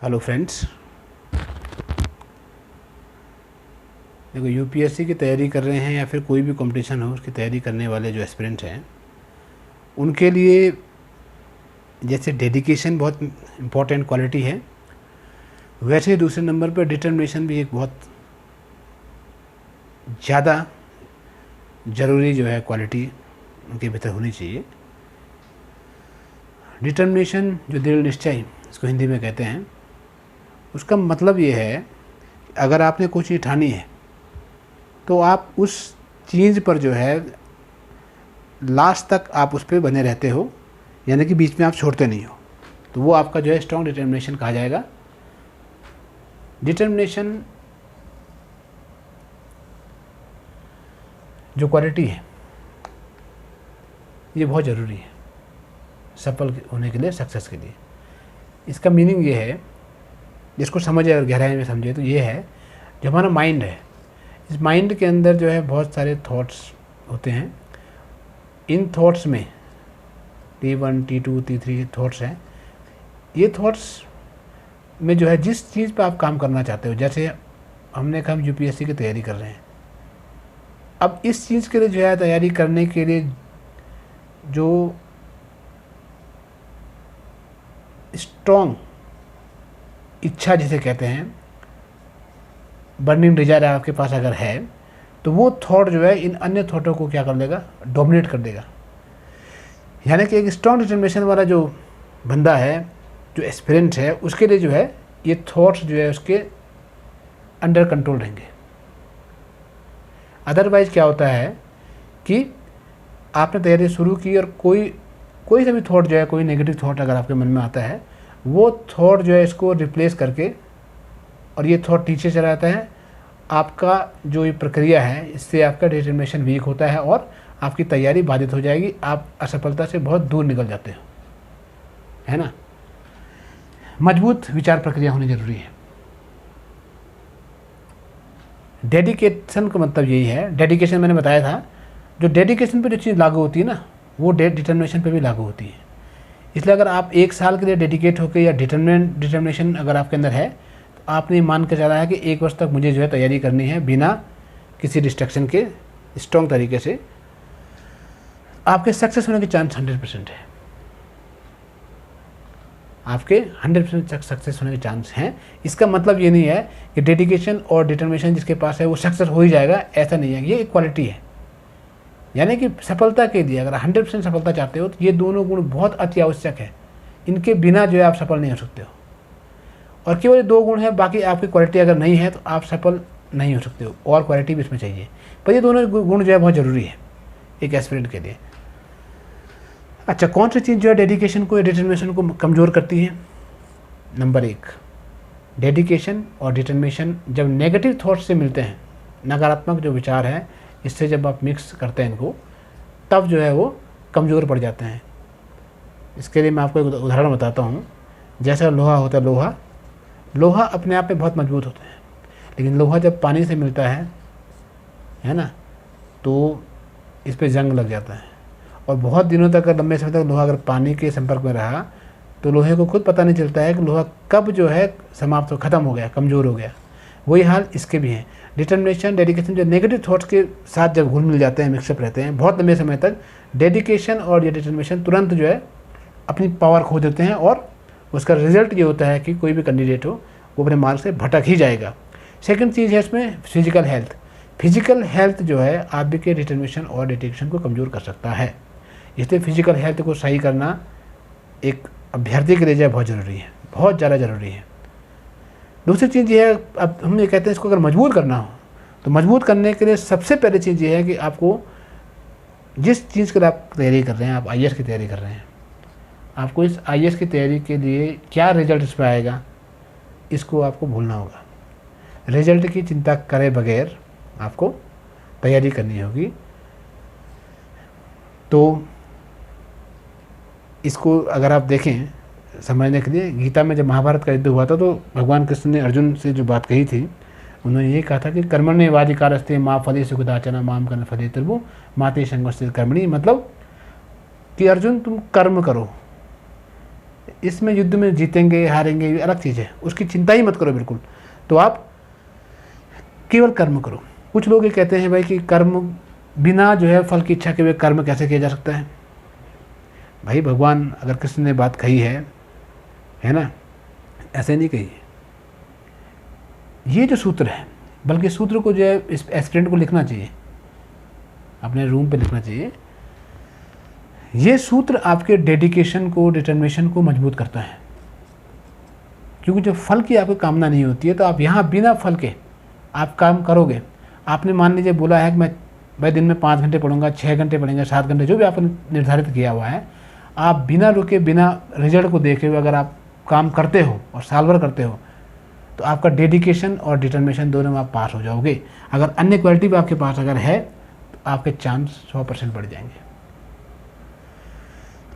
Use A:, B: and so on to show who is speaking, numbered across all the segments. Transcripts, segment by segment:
A: Hello friends. देखो, UPSC की तैयारी कर रहे हैं या फिर कोई भी कंपटीशन हो उसकी तैयारी करने वाले जो एस्पिरेंट हैं उनके लिए जैसे डेडिकेशन बहुत इम्पोर्टेंट क्वालिटी है, वैसे ही दूसरे नंबर पर डिटर्मिनेशन भी एक बहुत ज़्यादा ज़रूरी जो है क्वालिटी उनके भीतर होनी चाहिए। डिटर्मिनेशन जो दृढ़ निश्चय इसको हिंदी में कहते हैं, उसका मतलब ये है कि अगर आपने कोई चीज़ ठानी है तो आप उस चीज़ पर जो है लास्ट तक आप उस पर बने रहते हो, यानी कि बीच में आप छोड़ते नहीं हो, तो वो आपका जो है स्ट्रॉन्ग डिटर्मिनेशन कहा जाएगा। डिटर्मिनेशन जो क्वालिटी है ये बहुत ज़रूरी है सफल होने के लिए, सक्सेस के लिए। इसका मीनिंग ये है, जिसको समझे अगर गहराई में समझे तो ये है, जो हमारा माइंड है, इस माइंड के अंदर जो है बहुत सारे थॉट्स होते हैं। इन थॉट्स में T1, T2, T3 थॉट्स हैं। ये थॉट्स में जो है जिस चीज़ पर आप काम करना चाहते हो, जैसे हमने कहा हम यूपीएससी की तैयारी कर रहे हैं, अब इस चीज़ के लिए जो है तैयारी करने के लिए जो स्ट्रॉन्ग इच्छा जिसे कहते हैं, बर्निंग डिजायर आपके पास अगर है, तो वो थॉट जो है इन अन्य थॉटों को क्या कर देगा, डोमिनेट कर देगा। यानी कि एक स्ट्रॉन्ग डिटर्मिनेशन वाला जो बंदा है, जो एस्पिरेंट है, उसके लिए जो है ये थॉट्स जो है उसके अंडर कंट्रोल रहेंगे। अदरवाइज क्या होता है कि आपने तैयारी शुरू की और कोई सा भी थॉट जो है, कोई नेगेटिव थॉट अगर आपके मन में आता है, वो थॉट जो है इसको रिप्लेस करके और ये थॉट नीचे चला जाता है। आपका जो ये प्रक्रिया है, इससे आपका डिटर्मिनेशन वीक होता है और आपकी तैयारी बाधित हो जाएगी। आप असफलता से बहुत दूर निकल जाते हो, है ना। मजबूत विचार प्रक्रिया होनी जरूरी है। डेडिकेशन का मतलब यही है, डेडिकेशन मैंने बताया था, जो डेडिकेशन पे जो चीज़ लागू होती है ना, वो डिटर्मिनेशन पे भी लागू होती है। इसलिए अगर आप 1 साल के लिए डेडिकेट होकर या डिटर्मिनेशन अगर आपके अंदर है, तो आपने मान के चला है कि 1 वर्ष तक मुझे जो है तैयारी करनी है बिना किसी डिस्ट्रैक्शन के, स्ट्रॉन्ग तरीके से, आपके सक्सेस होने के चांस 100% है। आपके 100% सक्सेस होने के चांस हैं। इसका मतलब ये नहीं है कि डेडिकेशन और डिटर्मिनेशन जिसके पास है वो सक्सेस हो ही जाएगा, ऐसा नहीं है। ये एक क्वालिटी है, यानी कि सफलता के लिए अगर 100% सफलता चाहते हो तो ये दोनों गुण बहुत अति आवश्यक है। इनके बिना जो है आप सफल नहीं हो सकते हो। और केवल 2 गुण है, बाकी आपकी क्वालिटी अगर नहीं है तो आप सफल नहीं हो सकते हो, और क्वालिटी भी इसमें चाहिए। पर ये दोनों गुण जो है बहुत ज़रूरी है एक एस्पिरेंट के लिए। अच्छा, कौन सी चीज़ जो है डेडिकेशन को या डिटर्मिनेशन को कमज़ोर करती है? नंबर 1, डेडिकेशन और डिटर्मिनेशन जब नेगेटिव थॉट्स से मिलते हैं, नकारात्मक जो विचार है, इससे जब आप मिक्स करते हैं इनको, तब जो है वो कमज़ोर पड़ जाते हैं। इसके लिए मैं आपको एक उदाहरण बताता हूँ। जैसा लोहा होता है, लोहा अपने आप में बहुत मजबूत होता है, लेकिन लोहा जब पानी से मिलता है ना, तो इस पर जंग लग जाता है। और बहुत दिनों तक, लंबे समय तक लोहा अगर पानी के संपर्क में रहा तो लोहे को खुद पता नहीं चलता है कि लोहा कब जो है समाप्त हो, ख़त्म हो गया, कमज़ोर हो गया। वही हाल इसके भी है। डिटर्मिनेशन, डेडिकेशन जो नेगेटिव थॉट्स के साथ जब घुल मिल जाते हैं, मिक्सअप रहते हैं बहुत लंबे समय तक, डेडिकेशन और ये डिटर्मिनेशन तुरंत जो है अपनी पावर खो देते हैं, और उसका रिजल्ट ये होता है कि कोई भी कैंडिडेट हो वो अपने मार्ग से भटक ही जाएगा। सेकंड चीज़ है इसमें फिजिकल हेल्थ। फिजिकल हेल्थ जो है आपके डिटर्मिनेशन और डेडिकेशन को कमज़ोर कर सकता है। इसलिए फिजिकल हेल्थ को सही करना एक अभ्यर्थी के लिए जो है बहुत ज़रूरी है, बहुत ज़्यादा ज़रूरी है। दूसरी चीज़ ये है, अब हम ये कहते हैं इसको अगर मजबूत करना हो, तो मजबूत करने के लिए सबसे पहले चीज़ ये है कि आपको जिस चीज़ के लिए आप तैयारी कर रहे हैं, आप आईएएस की तैयारी कर रहे हैं, आपको इस आईएएस की तैयारी के लिए क्या रिजल्ट इसमें आएगा, इसको आपको भूलना होगा। रिजल्ट की चिंता करे बगैर आपको तैयारी करनी होगी। तो इसको अगर आप देखें समझने के लिए, गीता में जब महाभारत का युद्ध हुआ था तो भगवान कृष्ण ने अर्जुन से जो बात कही थी, उन्होंने ये कहा था कि कर्मण्येवाधिकारस्ते मा फले सुखदाचना माम कर्म फले त्रिभु माते संगस्थित कर्मणि। मतलब कि अर्जुन तुम कर्म करो, इसमें युद्ध में जीतेंगे हारेंगे ये अलग चीज़ है, उसकी चिंता ही मत करो बिल्कुल। तो आप केवल कर्म करो। कुछ लोग ये कहते हैं भाई कि कर्म बिना जो है फल की इच्छा के हुए कर्म कैसे किया जा सकता है। भाई भगवान अगर किसी ने बात कही है ना, ऐसे नहीं कही है। ये जो सूत्र है, बल्कि सूत्र को जो है इस एस्पिरेंट को लिखना चाहिए, अपने रूम पे लिखना चाहिए। ये सूत्र आपके डेडिकेशन को, डिटर्मिनेशन को मजबूत करता है। क्योंकि जब फल की आपको कामना नहीं होती है तो आप यहाँ बिना फल के आप काम करोगे। आपने मान लीजिए बोला है कि मैं भाई दिन में 5 घंटे पढ़ूंगा, 6 घंटे पढ़ेंगे, 7 घंटे, जो भी आपने निर्धारित किया हुआ है, आप बिना रुके बिना रिजल्ट को देखे हुए अगर आप काम करते हो और साल भर करते हो तो आपका डेडिकेशन और डिटर्मिनेशन दोनों में आप पास हो जाओगे। अगर अन्य क्वालिटी भी आपके पास अगर है तो आपके चांस 100% बढ़ जाएंगे।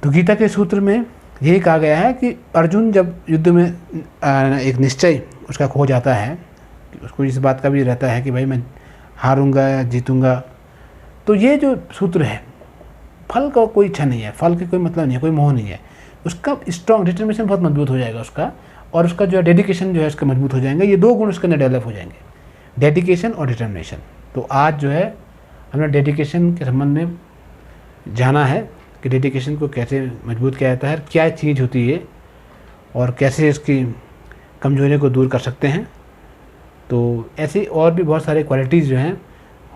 A: तो गीता के सूत्र में यही कहा गया है कि अर्जुन जब युद्ध में एक निश्चय उसका खो जाता है, उसको इस बात का भी रहता है कि भाई मैं हारूंगा या जीतूंगा, तो ये जो सूत्र है, फल का कोई इच्छा नहीं है, फल के कोई मतलब नहीं है, कोई मोह नहीं है, उसका स्ट्रॉन्ग डिटर्मिनेशन बहुत मजबूत हो जाएगा उसका, और उसका जो है डेडिकेशन जो है उसका मजबूत हो जाएंगे। ये 2 गुण उसके अंदर डेवलप हो जाएंगे, डेडिकेशन और डिटर्मिनेशन। तो आज जो है हमने डेडिकेशन के संबंध में जाना है कि डेडिकेशन को कैसे मजबूत किया जाता है, क्या चीज़ होती है और कैसे इसकी कमजोरी को दूर कर सकते हैं। तो ऐसी और भी बहुत सारे क्वालिटीज़ जो हैं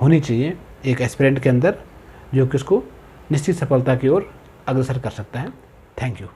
A: होनी चाहिए एक एस्पिरेंट के अंदर, जो कि उसको निश्चित सफलता की ओर अग्रसर कर सकता है। Thank you.